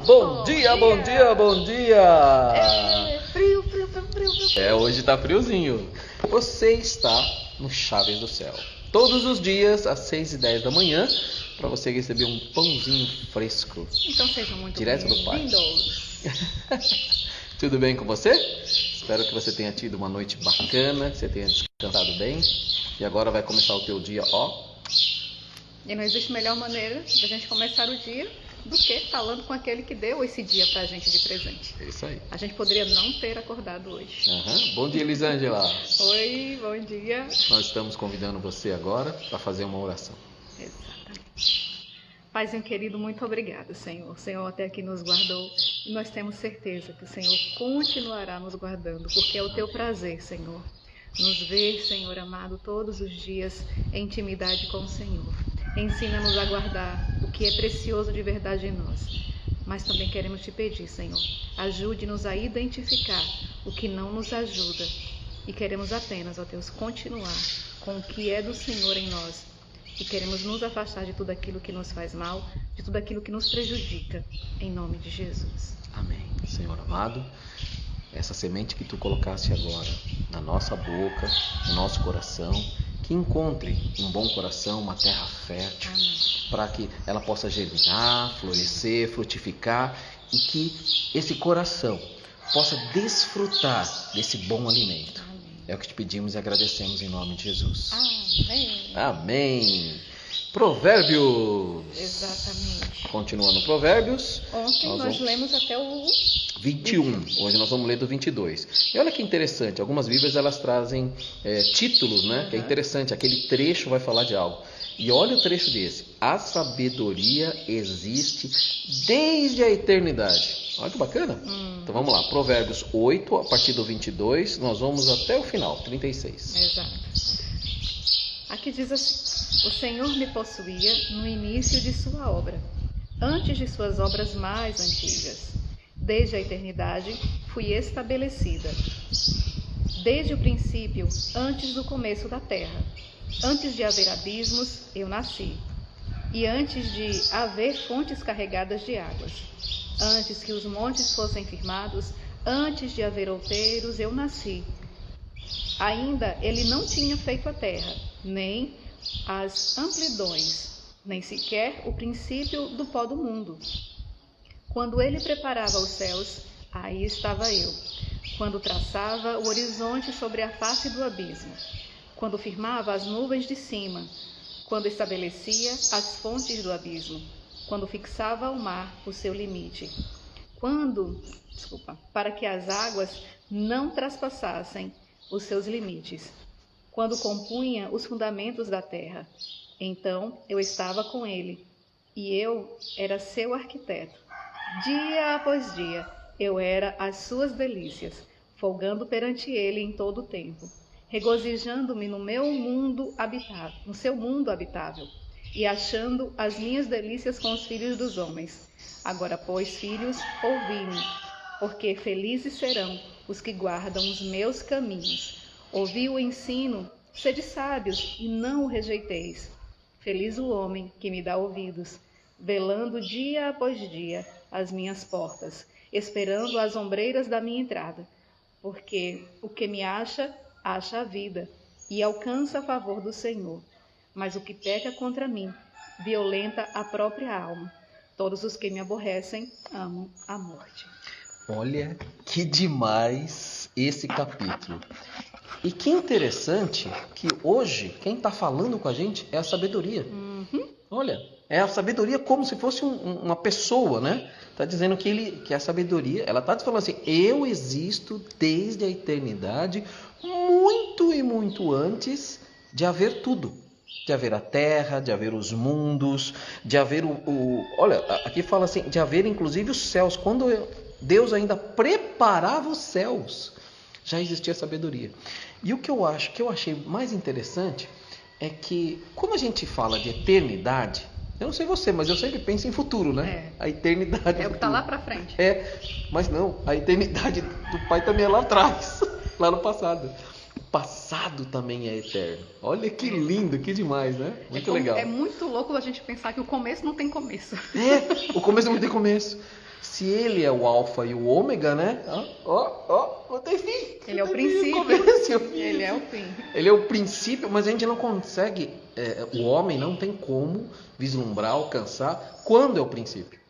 Bom dia, bom dia, bom dia! Frio. Hoje tá friozinho. Você está no Chaves do Céu. Todos os dias, às 6h10 da manhã, para você receber um pãozinho fresco. Então sejam muito direto do Pai. bem-vindos. Tudo bem com você? Espero que você tenha tido uma noite bacana, que você tenha descansado bem. E agora vai começar o teu dia, ó. E não existe melhor maneira da gente começar o dia do que falando com aquele que deu esse dia pra gente de presente. É isso aí. A gente poderia não ter acordado hoje. Bom dia, Elisângela. Oi, bom dia. Nós estamos convidando você agora para fazer uma oração. Exatamente. Paizinho querido, muito obrigado, Senhor. O Senhor até aqui nos guardou e nós temos certeza que o Senhor continuará nos guardando, porque é o teu prazer, Senhor, nos ver, Senhor amado, todos os dias em intimidade com o Senhor. Ensina-nos a guardar o que é precioso de verdade em nós. Mas também queremos te pedir, Senhor, ajude-nos a identificar o que não nos ajuda. E queremos apenas, ó Deus, continuar com o que é do Senhor em nós. E queremos nos afastar de tudo aquilo que nos faz mal, de tudo aquilo que nos prejudica. Em nome de Jesus. Amém. Senhor amado, essa semente que tu colocaste agora na nossa boca, no nosso coração, que encontre um bom coração, uma terra fértil, para que ela possa germinar, florescer, frutificar e que esse coração possa desfrutar desse bom alimento. Amém. É o que te pedimos e agradecemos em nome de Jesus. Amém. Amém. Provérbios. Exatamente. Continuando Provérbios. Ontem nós lemos até o 21. Hoje nós vamos ler do 22. E olha que interessante, algumas Bíblias elas trazem títulos, né? Que é interessante, aquele trecho vai falar de algo. E olha o trecho desse. A sabedoria existe desde a eternidade. Olha que bacana. Então vamos lá, Provérbios 8, a partir do 22, nós vamos até o final, 36. Exato. Aqui diz assim: o Senhor me possuía no início de sua obra, antes de suas obras mais antigas. Desde a eternidade fui estabelecida. Desde o princípio, antes do começo da terra. Antes de haver abismos, eu nasci. E antes de haver fontes carregadas de águas. Antes que os montes fossem firmados, antes de haver outeiros, eu nasci. Ainda ele não tinha feito a terra, nem as amplidões, nem sequer o princípio do pó do mundo. Quando ele preparava os céus, aí estava eu. Quando traçava o horizonte sobre a face do abismo. Quando firmava as nuvens de cima. Quando estabelecia as fontes do abismo. Quando fixava ao mar o seu limite. Para que as águas não traspassassem os seus limites. Quando compunha os fundamentos da terra. Então eu estava com ele, e eu era seu arquiteto. Dia após dia, eu era as suas delícias, folgando perante ele em todo o tempo, regozijando-me no seu mundo habitável, e achando as minhas delícias com os filhos dos homens. Agora, pois, filhos, ouvi-me, porque felizes serão os que guardam os meus caminhos. Ouvi o ensino, sede sábios, e não o rejeiteis. Feliz o homem que me dá ouvidos, velando dia após dia as minhas portas, esperando as ombreiras da minha entrada. Porque o que me acha a vida, e alcança a favor do Senhor. Mas o que peca contra mim, violenta a própria alma. Todos os que me aborrecem amam a morte. Olha que demais esse capítulo. E que interessante que hoje quem está falando com a gente é a sabedoria. Olha, é a sabedoria como se fosse uma pessoa, né? Está dizendo que a sabedoria, ela está falando assim, eu existo desde a eternidade, muito e muito antes de haver tudo. De haver a terra, de haver os mundos, de haver olha, aqui fala assim, de haver inclusive os céus. Quando Deus ainda preparava os céus, já existia sabedoria. E o que eu achei mais interessante é que, quando a gente fala de eternidade, eu não sei você, mas eu sempre penso em futuro, né? A eternidade. É o que está lá para frente. Mas não, a eternidade do Pai também é lá atrás, lá no passado. O passado também é eterno. Olha que lindo, que demais, né? Muito legal. É muito louco a gente pensar que o começo não tem começo. O começo não tem começo. Se ele é o alfa e o ômega, né? Não tem fim. Ele é o princípio. Começo e o fim. Ele é o fim. Ele é o princípio, mas a gente não consegue, o homem não tem como vislumbrar, alcançar quando é o princípio.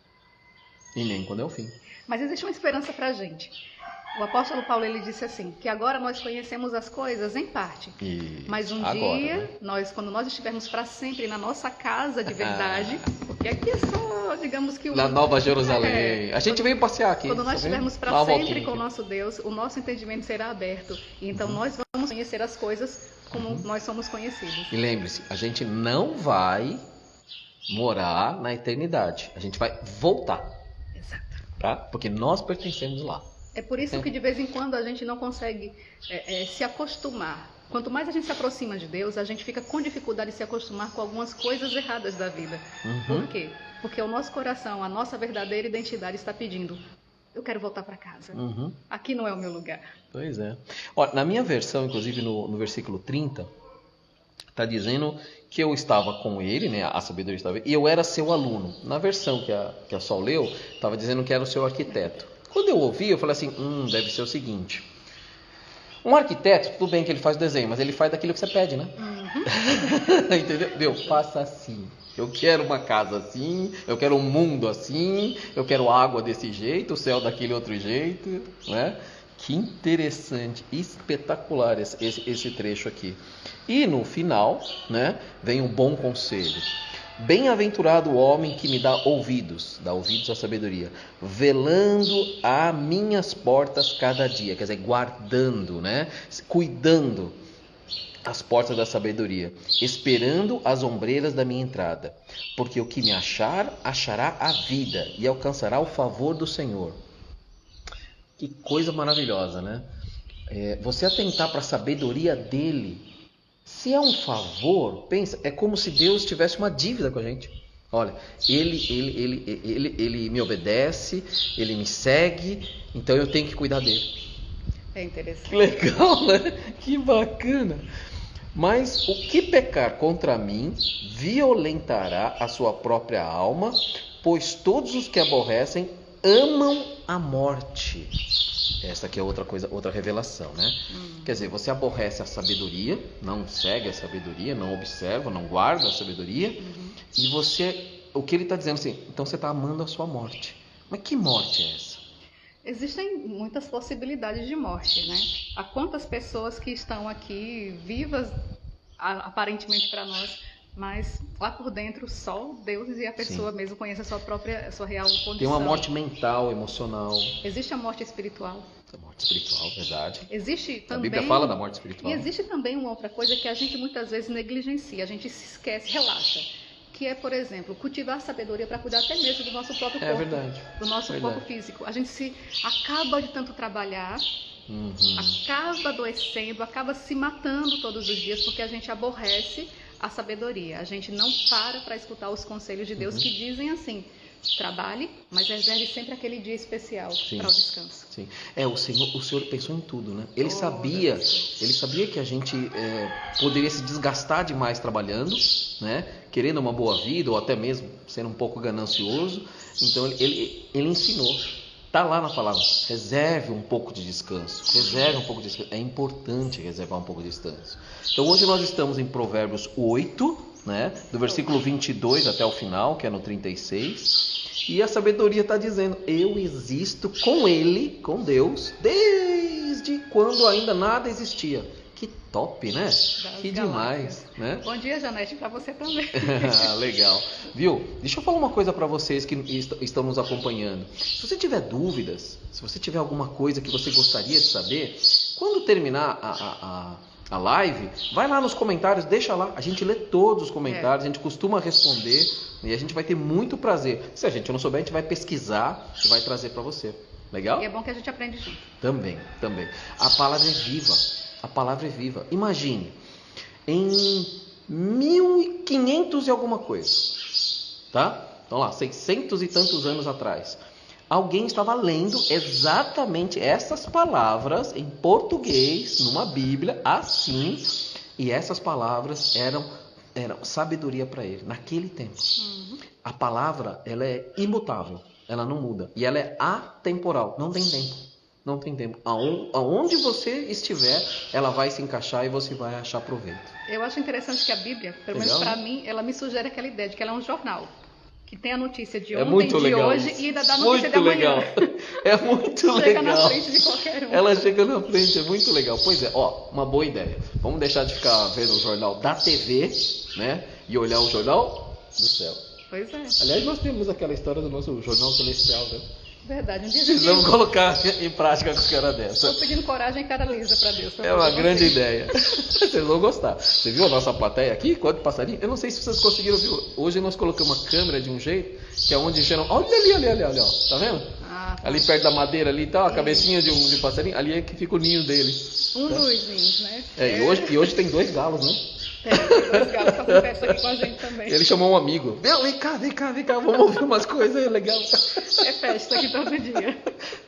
E nem quando é o fim. Mas existe uma esperança para a gente. O apóstolo Paulo, ele disse assim, que agora nós conhecemos as coisas em parte. Mas um dia, né? Quando nós estivermos para sempre na nossa casa de verdade, porque aqui é só, digamos que... Na Nova Jerusalém. A gente veio passear aqui. Quando nós estivermos para sempre com o nosso Deus, o nosso entendimento será aberto. E então nós vamos conhecer as coisas como nós somos conhecidos. E lembre-se, a gente não vai morar na eternidade. A gente vai voltar. Exato. Tá? Porque nós pertencemos lá. É por isso que de vez em quando a gente não consegue se acostumar. Quanto mais a gente se aproxima de Deus, a gente fica com dificuldade de se acostumar com algumas coisas erradas da vida. Por quê? Porque o nosso coração, a nossa verdadeira identidade está pedindo: eu quero voltar para casa. Aqui não é o meu lugar. Pois é. Olha, na minha versão, inclusive no versículo 30, está dizendo que eu estava com ele, né, a sabedoria estava, e eu era seu aluno. Na versão que a Sol leu, estava dizendo que era o seu arquiteto. Quando eu ouvi, eu falei assim, deve ser o seguinte. Um arquiteto, tudo bem que ele faz desenho, mas ele faz daquilo que você pede, né? Entendeu? Deus, faça assim. Eu quero uma casa assim, eu quero um mundo assim, eu quero água desse jeito, o céu daquele outro jeito, né? Que interessante, espetacular esse trecho aqui. E no final, né, vem um bom conselho. Bem-aventurado o homem que me dá ouvidos à sabedoria, velando a minhas portas cada dia, quer dizer, guardando, né, cuidando as portas da sabedoria, esperando as ombreiras da minha entrada, porque o que me achar, achará a vida e alcançará o favor do Senhor. Que coisa maravilhosa, né? Você atentar para a sabedoria dele. Se é um favor, pensa, é como se Deus tivesse uma dívida com a gente. Olha, ele me obedece, ele me segue, então eu tenho que cuidar dele. É interessante. Que legal, né? Que bacana. Mas o que pecar contra mim violentará a sua própria alma, pois todos os que aborrecem amam a morte. Essa aqui é outra coisa, outra revelação, né? Quer dizer, você aborrece a sabedoria, não segue a sabedoria, não observa, não guarda a sabedoria, e o que ele está dizendo assim, então você está amando a sua morte. Mas que morte é essa? Existem muitas possibilidades de morte, né? Há quantas pessoas que estão aqui vivas, aparentemente para nós, mas lá por dentro só Deus e a pessoa mesmo conhece a sua real condição. Tem uma morte mental, emocional. Existe a morte espiritual. A morte espiritual, verdade. Existe também, a Bíblia fala da morte espiritual. E existe também uma outra coisa que a gente muitas vezes negligencia, a gente se esquece, relaxa. Que é, por exemplo, cultivar sabedoria para cuidar até mesmo do nosso próprio corpo. Verdade. Do nosso corpo físico. A gente se acaba de tanto trabalhar, acaba adoecendo, acaba se matando todos os dias porque a gente aborrece a sabedoria. A gente não para escutar os conselhos de Deus que dizem assim: trabalhe, mas reserve sempre aquele dia especial para o descanso. Sim. O Senhor pensou em tudo, né? Ele sabia que a gente poderia se desgastar demais trabalhando, né? Querendo uma boa vida ou até mesmo sendo um pouco ganancioso. Então ele ensinou. Está lá na palavra, reserve um pouco de descanso, é importante reservar um pouco de descanso. Então hoje nós estamos em Provérbios 8, né, do versículo 22 até o final, que é no 36, e a sabedoria está dizendo, eu existo com ele, com Deus, desde quando ainda nada existia. Que top, né? Que demais, né? Bom dia, Janete, para você também. Legal. Viu? Deixa eu falar uma coisa para vocês que estão nos acompanhando. Se você tiver dúvidas, se você tiver alguma coisa que você gostaria de saber, quando terminar a live, vai lá nos comentários, deixa lá. A gente lê todos os comentários, a gente costuma responder e a gente vai ter muito prazer. Se a gente não souber, a gente vai pesquisar e vai trazer para você. Legal? E é bom que a gente aprende junto. Também. A palavra é viva. A palavra é viva. Imagine, em 1500 e alguma coisa, tá? Então lá, 600 e tantos anos atrás, alguém estava lendo exatamente essas palavras em português, numa Bíblia, assim, e essas palavras eram sabedoria para ele, naquele tempo. A palavra, ela é imutável. Ela não muda. E ela é atemporal. Não tem tempo. Não tem tempo. Aonde você estiver, ela vai se encaixar e você vai achar proveito. Eu acho interessante que a Bíblia, pelo menos para mim, ela me sugere aquela ideia de que ela é um jornal. Que tem a notícia de ontem, de hoje e ainda dá a notícia de amanhã. Muito legal. É muito legal. Chega na frente de qualquer um. Ela chega na frente, é muito legal. Pois é, uma boa ideia. Vamos deixar de ficar vendo o jornal da TV, né? E olhar o jornal do céu. Pois é. Aliás, nós temos aquela história do nosso jornal celestial, né? Verdade. Um dia precisamos colocar em prática com a cara dessa. Estou pedindo coragem e cara lisa para Deus. É uma grande ideia. Vocês vão gostar. Você viu a nossa plateia aqui? Quanto passarinho? Eu não sei se vocês conseguiram ver. Hoje nós colocamos uma câmera de um jeito que é onde geram. Olha ali, ó. Tá vendo? Tá. Ali perto da madeira ali, tá? A cabecinha de um passarinho. Ali é que fica o ninho dele. Um dos ninhos, né? E hoje tem 2 galos, né? Tem 2 galos fazendo festa aqui com a gente também. Ele chamou um amigo. Vem cá, vamos ouvir umas coisas aí, legal. É festa aqui todo dia.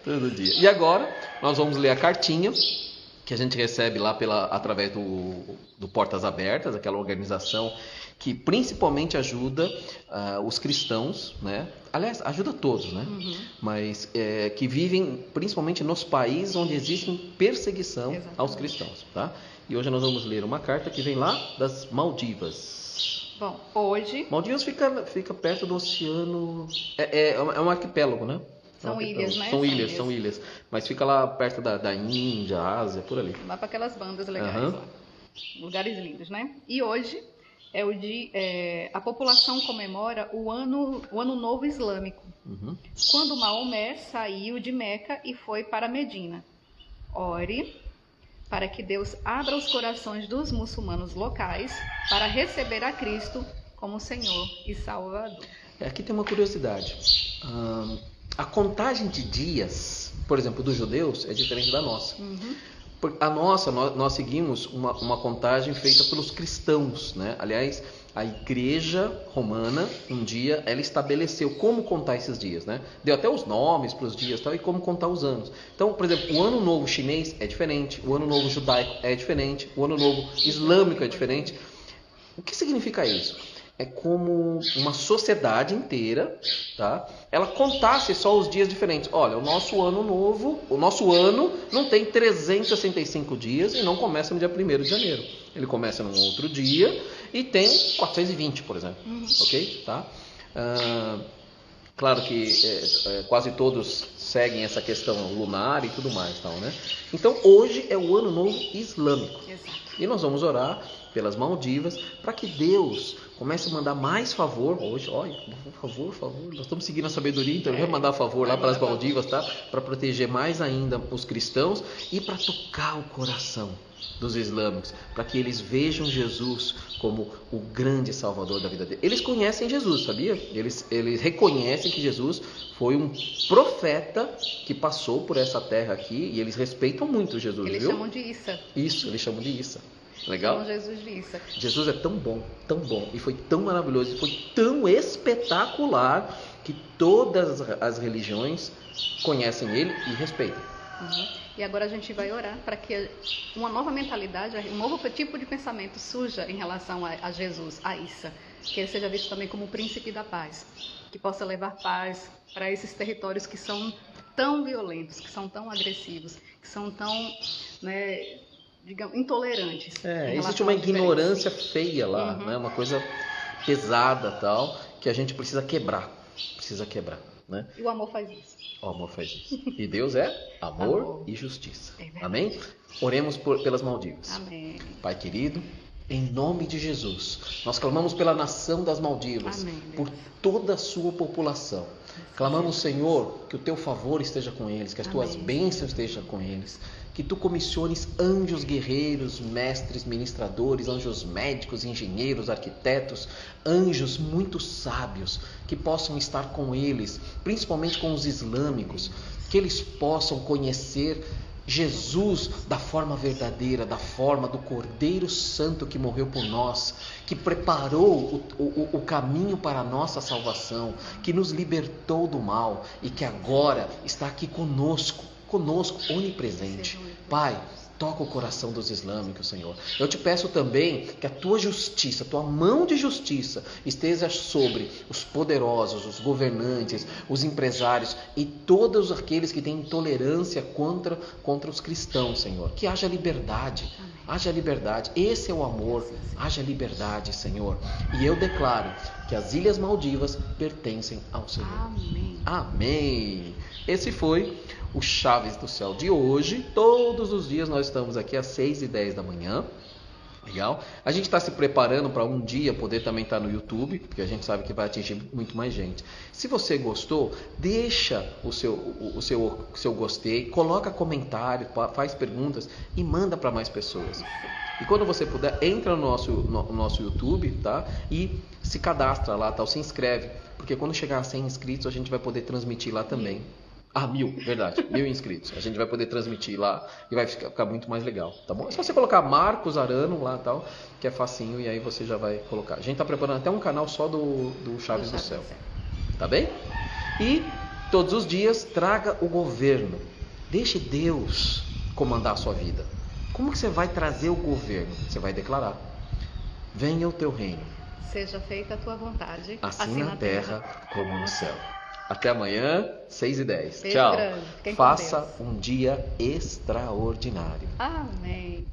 Todo dia. E agora, nós vamos ler a cartinha que a gente recebe lá através do Portas Abertas, aquela organização que principalmente ajuda os cristãos, né? Aliás, ajuda todos, né? Uhum. Mas que vivem principalmente nos países onde existe perseguição Exatamente. aos cristãos, tá? E hoje nós vamos ler uma carta que vem lá das Maldivas. Bom, hoje... Maldivas fica perto do oceano... É um arquipélogo, né? São ilhas, né? São ilhas. Mas fica lá perto da Índia, Ásia, por ali. Lá para aquelas bandas legais Uhum. lá. Lugares lindos, né? E hoje é o dia... a população comemora o ano Novo Islâmico. Uhum. Quando Maomé saiu de Meca e foi para Medina. Ore para que Deus abra os corações dos muçulmanos locais para receber a Cristo como Senhor e Salvador. Aqui tem uma curiosidade. A contagem de dias, por exemplo, dos judeus é diferente da nossa. Uhum. A nossa, nós seguimos uma contagem feita pelos cristãos, né? Aliás, a igreja romana, um dia, ela estabeleceu como contar esses dias, né? Deu até os nomes para os dias, tal, e como contar os anos. Então, por exemplo, o ano novo chinês é diferente, o ano novo judaico é diferente, o ano novo islâmico é diferente. O que significa isso? É como uma sociedade inteira, tá? Ela contasse só os dias diferentes. Olha, o nosso ano não tem 365 dias e não começa no dia 1º de janeiro. Ele começa num outro dia e tem 420, por exemplo. Uhum. Ok? Tá? Claro que quase todos seguem essa questão lunar e tudo mais, tal, né? Então, hoje é o ano novo islâmico. Exato. E nós vamos orar pelas Maldivas para que Deus comece a mandar mais favor hoje. Olha, por favor, nós estamos seguindo a sabedoria, então ele vai mandar favor lá para as Maldivas, tá? Para proteger mais ainda os cristãos e para tocar o coração dos islâmicos, para que eles vejam Jesus como o grande salvador da vida deles. Eles conhecem Jesus, sabia? Eles reconhecem que Jesus foi um profeta que passou por essa terra aqui e eles respeitam muito Jesus, Eles viu? chamam de Issa. Isso, eles chamam de Issa. Legal? Chamam Jesus de Issa. Jesus é tão bom, e foi tão maravilhoso, e foi tão espetacular que todas as religiões conhecem ele e respeitam. Uhum. E agora a gente vai orar para que uma nova mentalidade, um novo tipo de pensamento surja em relação a Jesus, a Issa. Que ele seja visto também como o príncipe da paz. Que possa levar paz para esses territórios que são tão violentos, que são tão agressivos, que são tão, né, digamos, intolerantes. Existe uma ignorância feia lá, né? Uma coisa pesada tal, que a gente precisa quebrar. Né? E o amor faz isso. O amor faz isso. E Deus é amor e justiça. Amém? Oremos pelas Maldivas. Amém. Pai querido, em nome de Jesus, nós clamamos pela nação das Maldivas, Amém, por toda a sua população. Clamamos, Senhor, que o teu favor esteja com eles, que as tuas bênçãos estejam com eles, que tu comissiones anjos guerreiros, mestres, ministradores, anjos médicos, engenheiros, arquitetos, anjos muito sábios, que possam estar com eles, principalmente com os islâmicos, que eles possam conhecer Jesus da forma verdadeira, da forma do Cordeiro Santo que morreu por nós, que preparou o caminho para a nossa salvação, que nos libertou do mal e que agora está aqui conosco onipresente. Pai, Toca o coração dos islâmicos, Senhor. Eu te peço também que a tua justiça, a tua mão de justiça esteja sobre os poderosos, os governantes, os empresários e todos aqueles que têm intolerância contra os cristãos, Senhor. Que haja liberdade, haja liberdade. Esse é o amor, haja liberdade, Senhor. E eu declaro que as Ilhas Maldivas pertencem ao Senhor. Amém. Amém. Esse foi o Chaves do Céu de hoje. Todos os dias nós estamos aqui às 6h10 da manhã. Legal? A gente está se preparando para um dia poder também estar no YouTube, porque a gente sabe que vai atingir muito mais gente. Se você gostou, deixa o seu gostei, coloca comentário, faz perguntas e manda para mais pessoas. E quando você puder, entra no nosso YouTube, tá? E se cadastra lá, tá? Se inscreve, porque quando chegar a 100 inscritos a gente vai poder transmitir lá também. 1.000, verdade, 1.000 inscritos. A gente vai poder transmitir lá e vai ficar muito mais legal, tá bom? É só você colocar Marcos Arano lá e tal, que é facinho, e aí você já vai colocar. A gente tá preparando até um canal só do Chaves do Céu, tá bem? E todos os dias traga o governo. Deixe Deus comandar a sua vida. Como que você vai trazer o governo? Você vai declarar: venha o teu reino. Seja feita a tua vontade, assim na terra como no céu. Até amanhã, 6h10. Beijo Tchau. grande. Fiquem com Faça Deus. um dia extraordinário. Amém.